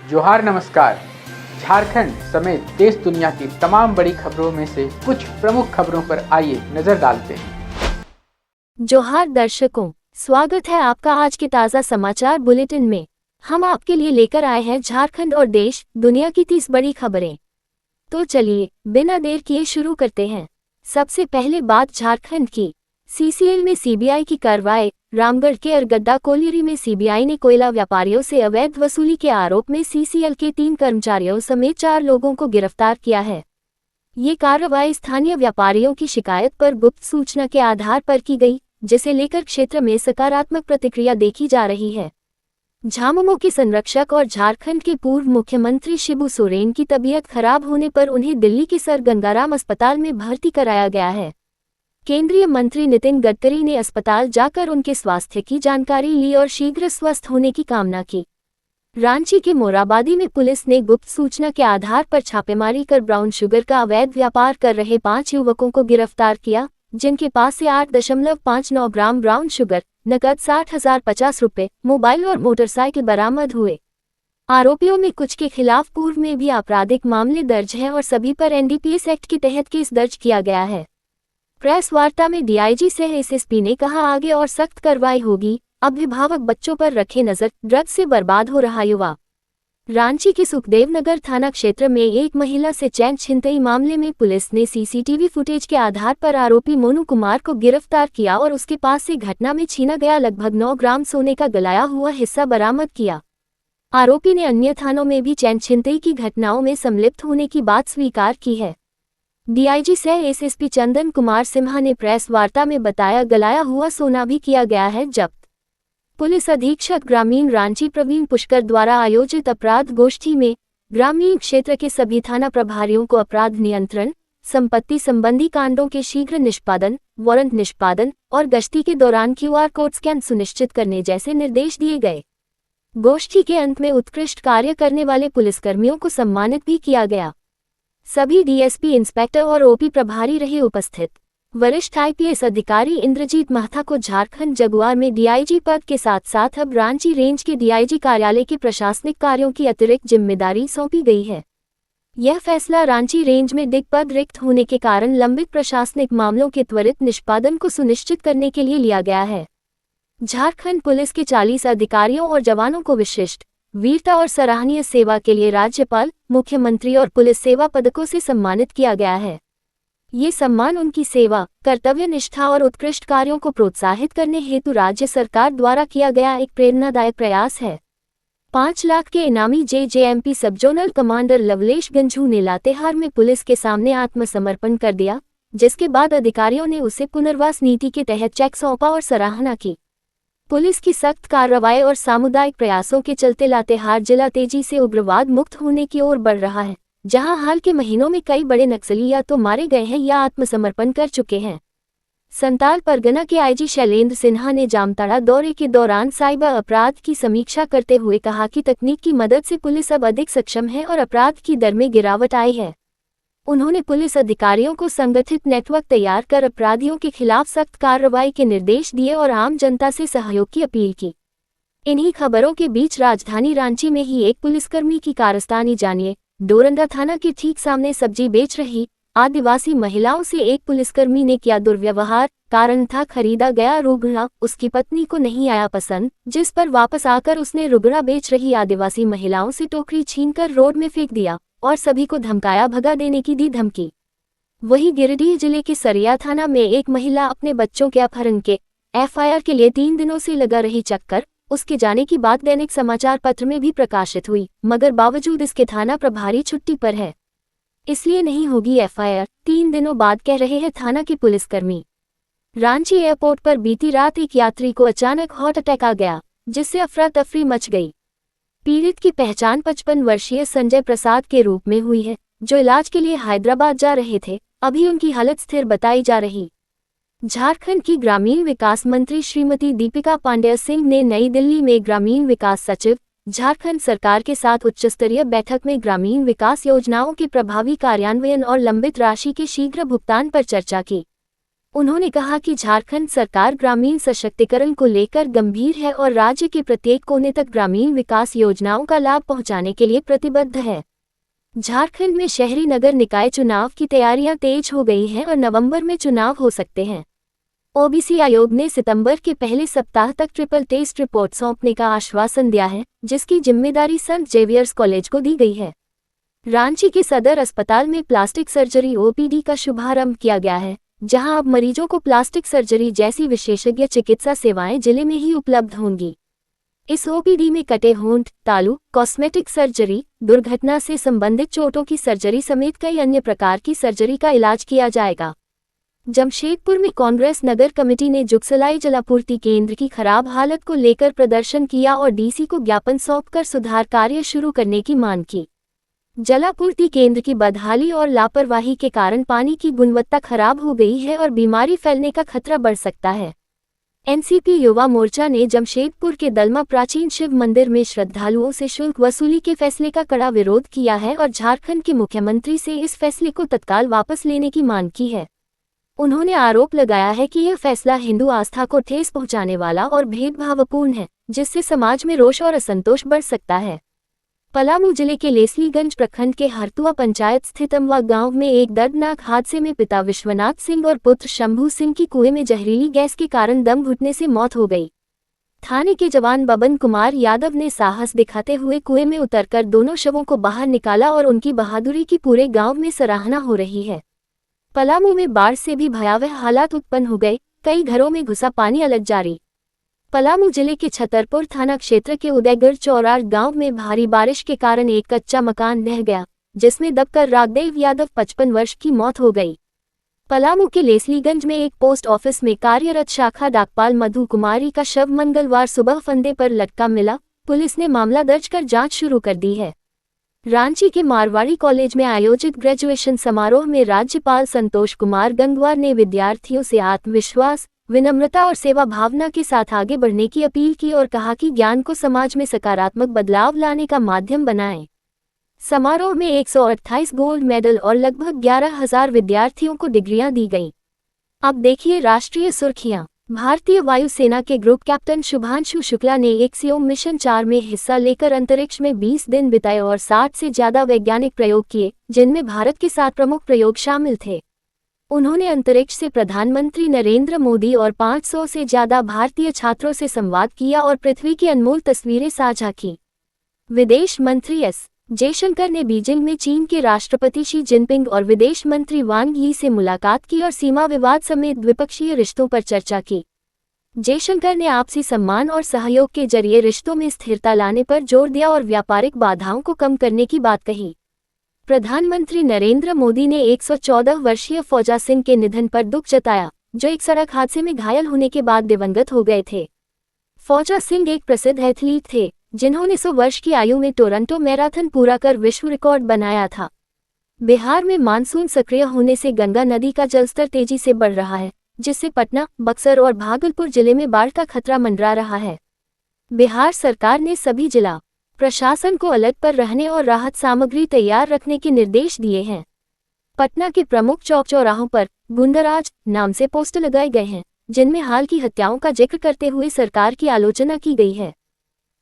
जोहार नमस्कार। झारखंड समेत देश दुनिया की तमाम बड़ी खबरों में से कुछ प्रमुख खबरों पर आइए नजर डालते हैं। जोहार दर्शकों, स्वागत है आपका आज के ताज़ा समाचार बुलेटिन में। हम आपके लिए लेकर आए हैं झारखंड और देश दुनिया की 30 बड़ी खबरें। तो चलिए बिना देर किए शुरू करते हैं। सबसे पहले बात झारखंड की। सीसीएल में सीबीआई की कार्रवाई। रामगढ़ के अरगड्डा कोलियरी में सीबीआई ने कोयला व्यापारियों से अवैध वसूली के आरोप में सीसीएल के 3 कर्मचारियों समेत 4 लोगों को गिरफ्तार किया है। ये कार्रवाई स्थानीय व्यापारियों की शिकायत पर गुप्त सूचना के आधार पर की गई, जिसे लेकर क्षेत्र में सकारात्मक प्रतिक्रिया देखी जा रही है। झामुमो के संरक्षक और झारखंड के पूर्व मुख्यमंत्री शिबू सोरेन की तबीयत खराब होने पर उन्हें दिल्ली के सर गंगाराम अस्पताल में भर्ती कराया गया है। केंद्रीय मंत्री नितिन गडकरी ने अस्पताल जाकर उनके स्वास्थ्य की जानकारी ली और शीघ्र स्वस्थ होने की कामना की। रांची के मोराबादी में पुलिस ने गुप्त सूचना के आधार पर छापेमारी कर ब्राउन शुगर का अवैध व्यापार कर रहे 5 युवकों को गिरफ्तार किया, जिनके पास से 8.59 ग्राम ब्राउन शुगर, नकद 60,050 रुपये, मोबाइल और मोटरसाइकिल बरामद हुए। आरोपियों में कुछ के खिलाफ पूर्व में भी आपराधिक मामले दर्ज हैं और सभी पर एनडीपीएस एक्ट के तहत केस दर्ज किया गया है। प्रेस वार्ता में डीआईजी सह एसएसपी ने कहा, आगे और सख्त कार्रवाई होगी। अभिभावक बच्चों पर रखे नजर, ड्रग्स से बर्बाद हो रहा युवा। रांची के सुखदेवनगर थाना क्षेत्र में एक महिला से चैन छिनतई मामले में पुलिस ने सीसीटीवी फुटेज के आधार पर आरोपी मोनू कुमार को गिरफ्तार किया और उसके पास से घटना में छीना गया लगभग 9 ग्राम सोने का गलाया हुआ हिस्सा बरामद किया। आरोपी ने अन्य थानों में भी चैन छिनतई की घटनाओं में सम्मिलित होने की बात स्वीकार की है। डीआईजी सह एसएसपी चंदन कुमार सिम्हा ने प्रेस वार्ता में बताया, गलाया हुआ सोना भी किया गया है जब्त। पुलिस अधीक्षक ग्रामीण रांची प्रवीण पुष्कर द्वारा आयोजित अपराध गोष्ठी में ग्रामीण क्षेत्र के सभी थाना प्रभारियों को अपराध नियंत्रण, संपत्ति संबंधी कांडों के शीघ्र निष्पादन, वारंट निष्पादन और गश्ती के दौरान क्यूआर कोड स्कैन सुनिश्चित करने जैसे निर्देश दिए गए। गोष्ठी के अंत में उत्कृष्ट कार्य करने वाले पुलिसकर्मियों को सम्मानित भी किया गया। सभी डीएसपी, इंस्पेक्टर और ओपी प्रभारी रहे उपस्थित। वरिष्ठ आईपीएस अधिकारी इंद्रजीत महथा को झारखंड जगुआर में डीआईजी पद के साथ साथ अब रांची रेंज के डीआईजी कार्यालय के प्रशासनिक कार्यों की अतिरिक्त जिम्मेदारी सौंपी गई है। यह फैसला रांची रेंज में दिग पद रिक्त होने के कारण लंबित प्रशासनिक मामलों के त्वरित निष्पादन को सुनिश्चित करने के लिए लिया गया है। झारखंड पुलिस के 40 अधिकारियों और जवानों को विशिष्ट वीरता और सराहनीय सेवा के लिए राज्यपाल, मुख्यमंत्री और पुलिस सेवा पदकों से सम्मानित किया गया है। ये सम्मान उनकी सेवा, कर्तव्य निष्ठा और उत्कृष्ट कार्यों को प्रोत्साहित करने हेतु राज्य सरकार द्वारा किया गया एक प्रेरणादायक प्रयास है। 5 लाख के इनामी जेजेएमपी सब जोनल कमांडर लवलेश गंझू ने लातेहार में पुलिस के सामने आत्मसमर्पण कर दिया, जिसके बाद अधिकारियों ने उसे पुनर्वास नीति के तहत चेक सौंपा और सराहना की। पुलिस की सख्त कार्रवाई और सामुदायिक प्रयासों के चलते लातेहार जिला तेजी से उग्रवाद मुक्त होने की ओर बढ़ रहा है, जहां हाल के महीनों में कई बड़े नक्सली या तो मारे गए हैं या आत्मसमर्पण कर चुके हैं। संताल परगना के आईजी शैलेंद्र सिन्हा ने जामताड़ा दौरे के दौरान साइबर अपराध की समीक्षा करते हुए कहा कि तकनीक की मदद से पुलिस अब अधिक सक्षम है और अपराध की दर में गिरावट आई है। उन्होंने पुलिस अधिकारियों को संगठित नेटवर्क तैयार कर अपराधियों के खिलाफ सख्त कार्रवाई के निर्देश दिए और आम जनता से सहयोग की अपील की। इन्हीं खबरों के बीच राजधानी रांची में ही एक पुलिसकर्मी की कारस्तानी जानिए। डोरंडा थाना के ठीक सामने सब्जी बेच रही आदिवासी महिलाओं से एक पुलिसकर्मी ने किया दुर्व्यवहार। कारण था खरीदा गया रुगड़ा उसकी पत्नी को नहीं आया पसंद, जिस पर वापस आकर उसने रुगड़ा बेच रही आदिवासी महिलाओं से टोकरी छीनकर रोड में फेंक दिया और सभी को धमकाया, भगा देने की दी धमकी। वहीं गिरिडीह जिले के सरिया थाना में एक महिला अपने बच्चों के अपहरण के एफआईआर के लिए 3 दिनों से लगा रही चक्कर। उसके जाने की बात दैनिक समाचार पत्र में भी प्रकाशित हुई, मगर बावजूद इसके थाना प्रभारी छुट्टी पर है, इसलिए नहीं होगी एफआईआर। 3 दिनों बाद कह रहे हैं थाना के पुलिसकर्मी। रांची एयरपोर्ट पर बीती रात एक यात्री को अचानक हार्ट अटैक आ गया, जिससे अफरा तफरी मच गई। पीड़ित की पहचान 55 वर्षीय संजय प्रसाद के रूप में हुई है, जो इलाज के लिए हैदराबाद जा रहे थे। अभी उनकी हालत स्थिर बताई जा रही। झारखंड की ग्रामीण विकास मंत्री श्रीमती दीपिका पांडेय सिंह ने नई दिल्ली में ग्रामीण विकास सचिव झारखंड सरकार के साथ उच्चस्तरीय बैठक में ग्रामीण विकास योजनाओं के प्रभावी कार्यान्वयन और लंबित राशि के शीघ्र भुगतान पर चर्चा की। उन्होंने कहा कि झारखंड सरकार ग्रामीण सशक्तिकरण को लेकर गंभीर है और राज्य के प्रत्येक कोने तक ग्रामीण विकास योजनाओं का लाभ पहुंचाने के लिए प्रतिबद्ध है। झारखंड में शहरी नगर निकाय चुनाव की तैयारियां तेज हो गई हैं और नवंबर में चुनाव हो सकते हैं। ओबीसी आयोग ने सितंबर के पहले सप्ताह तक ट्रिपल टेस्ट रिपोर्ट सौंपने का आश्वासन दिया है, जिसकी जिम्मेदारी संत जेवियर्स कॉलेज को दी गई है। रांची के सदर अस्पताल में प्लास्टिक सर्जरी ओपीडी का शुभारंभ किया गया है, जहां अब मरीजों को प्लास्टिक सर्जरी जैसी विशेषज्ञ चिकित्सा सेवाएं जिले में ही उपलब्ध होंगी। इस ओपीडी में कटे होंठ, तालू, कॉस्मेटिक सर्जरी, दुर्घटना से संबंधित चोटों की सर्जरी समेत कई अन्य प्रकार की सर्जरी का इलाज किया जाएगा। जमशेदपुर में कांग्रेस नगर कमेटी ने जुगसलाई जलापूर्ति केंद्र की खराब हालत को लेकर प्रदर्शन किया और डीसी को ज्ञापन सौंपकर सुधार कार्य शुरू करने की मांग की। जलापूर्ति केंद्र की बदहाली और लापरवाही के कारण पानी की गुणवत्ता खराब हो गई है और बीमारी फैलने का खतरा बढ़ सकता है। एनसीपी युवा मोर्चा ने जमशेदपुर के दलमा प्राचीन शिव मंदिर में श्रद्धालुओं से शुल्क वसूली के फैसले का कड़ा विरोध किया है और झारखंड के मुख्यमंत्री से इस फैसले को तत्काल वापस लेने की मांग की है। उन्होंने आरोप लगाया है कि यह फैसला हिंदू आस्था को ठेस पहुंचाने वाला और भेदभावपूर्ण है, जिससे समाज में रोष और असंतोष बढ़ सकता है। पलामू जिले के लेस्लीगंज प्रखंड के हरतुआ पंचायत स्थित अमवा गांव में एक दर्दनाक हादसे में पिता विश्वनाथ सिंह और पुत्र शंभू सिंह की कुएं में जहरीली गैस के कारण दम घुटने से मौत हो गई। थाने के जवान बबन कुमार यादव ने साहस दिखाते हुए कुएं में उतरकर दोनों शवों को बाहर निकाला और उनकी बहादुरी की पूरे गांव में सराहना हो रही है। पलामू में बाढ़ से भी भयावह हालात उत्पन्न हो गए, कई घरों में घुसा पानी अलग जारी। पलामू जिले के छतरपुर थाना क्षेत्र के उदयगढ़ चौरार गांव में भारी बारिश के कारण एक कच्चा मकान ढह गया, जिसमें दबकर रागदेव यादव 55 वर्ष की मौत हो गई। पलामू के लेस्लीगंज में एक पोस्ट ऑफिस में कार्यरत शाखा डाकपाल मधु कुमारी का शव मंगलवार सुबह फंदे पर लटका मिला। पुलिस ने मामला दर्ज कर जांच शुरू कर दी है। रांची के मारवाड़ी कॉलेज में आयोजित ग्रेजुएशन समारोह में राज्यपाल संतोष कुमार गंगवार ने विद्यार्थियों से आत्मविश्वास, विनम्रता और सेवा भावना के साथ आगे बढ़ने की अपील की और कहा कि ज्ञान को समाज में सकारात्मक बदलाव लाने का माध्यम बनाएं। समारोह में 128 गोल्ड मेडल और लगभग 11,000 विद्यार्थियों को डिग्रियां दी गईं। अब देखिए राष्ट्रीय सुर्खियां। भारतीय वायुसेना के ग्रुप कैप्टन शुभांशु शुक्ला ने एक्सियोम मिशन 4 में हिस्सा लेकर अंतरिक्ष में 20 दिन बिताए और 60 से ज्यादा वैज्ञानिक प्रयोग किए, जिनमें भारत के 7 प्रमुख प्रयोग शामिल थे। उन्होंने अंतरिक्ष से प्रधानमंत्री नरेंद्र मोदी और 500 से ज्यादा भारतीय छात्रों से संवाद किया और पृथ्वी की अनमोल तस्वीरें साझा की। विदेश मंत्री एस जयशंकर ने बीजिंग में चीन के राष्ट्रपति शी जिनपिंग और विदेश मंत्री वांग यी से मुलाकात की और सीमा विवाद समेत द्विपक्षीय रिश्तों पर चर्चा की। जयशंकर ने आपसी सम्मान और सहयोग के जरिए रिश्तों में स्थिरता लाने पर जोर दिया और व्यापारिक बाधाओं को कम करने की बात कही। प्रधानमंत्री नरेंद्र मोदी ने 114 वर्षीय फौजा सिंह के निधन पर दुख जताया, जो एक सड़क हादसे में घायल होने के बाद दिवंगत हो गए थे। फौजा सिंह एक प्रसिद्ध एथलीट थे, जिन्होंने 100 वर्ष की आयु में टोरंटो मैराथन पूरा कर विश्व रिकॉर्ड बनाया था। बिहार में मानसून सक्रिय होने से गंगा नदी का जलस्तर तेजी से बढ़ रहा है, जिससे पटना, बक्सर और भागलपुर जिले में बाढ़ का खतरा मंडरा रहा है। बिहार सरकार ने सभी जिला प्रशासन को अलर्ट पर रहने और राहत सामग्री तैयार रखने के निर्देश दिए हैं। पटना के प्रमुख चौक चौराहों पर गुंडाराज नाम से पोस्टर लगाए गए हैं, जिनमें हाल की हत्याओं का जिक्र करते हुए सरकार की आलोचना की गई है।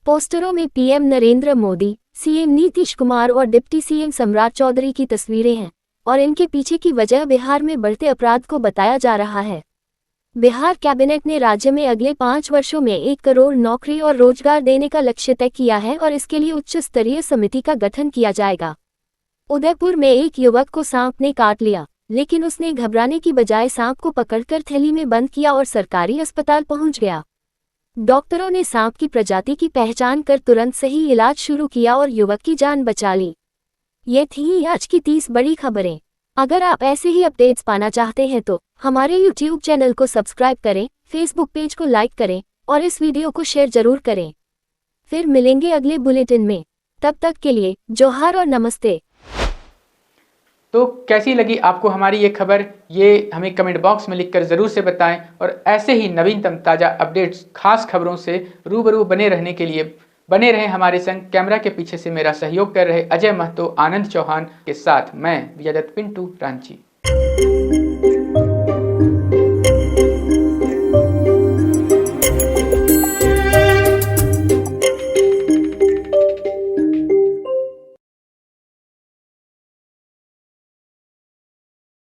पोस्टरों में पीएम नरेंद्र मोदी, सीएम नीतीश कुमार और डिप्टी सीएम सम्राट चौधरी की तस्वीरें हैं और इनके पीछे की वजह बिहार में बढ़ते अपराध को बताया जा रहा है। बिहार कैबिनेट ने राज्य में अगले 5 वर्षों में 1 करोड़ नौकरी और रोजगार देने का लक्ष्य तय किया है और इसके लिए उच्च स्तरीय समिति का गठन किया जाएगा। उदयपुर में एक युवक को सांप ने काट लिया, लेकिन उसने घबराने की बजाय सांप को पकड़कर थैली में बंद किया और सरकारी अस्पताल पहुंच गया। डॉक्टरों ने सांप की प्रजाति की पहचान कर तुरंत सही इलाज शुरू किया और युवक की जान बचा ली। ये थी आज की 30 बड़ी खबरें। अगर आप ऐसे ही अपडेट्स पाना चाहते हैं तो हमारे YouTube चैनल को सब्सक्राइब करें, Facebook पेज को लाइक करें और इस वीडियो को शेयर जरूर करें। फिर मिलेंगे अगले बुलेटिन में। तब तक के लिए जोहार और नमस्ते। तो कैसी लगी आपको हमारी ये खबर, ये हमें कमेंट बॉक्स में लिखकर ज़रूर से बताएं और ऐसे ही नवीनतम ताज़ा अपडेट्स, खास खबरों से रूबरू बने रहने के लिए बने रहें हमारे संग। कैमरा के पीछे से मेरा सहयोग कर रहे अजय महतो, आनंद चौहान के साथ मैं विजय दत्त पिंटू, रांची।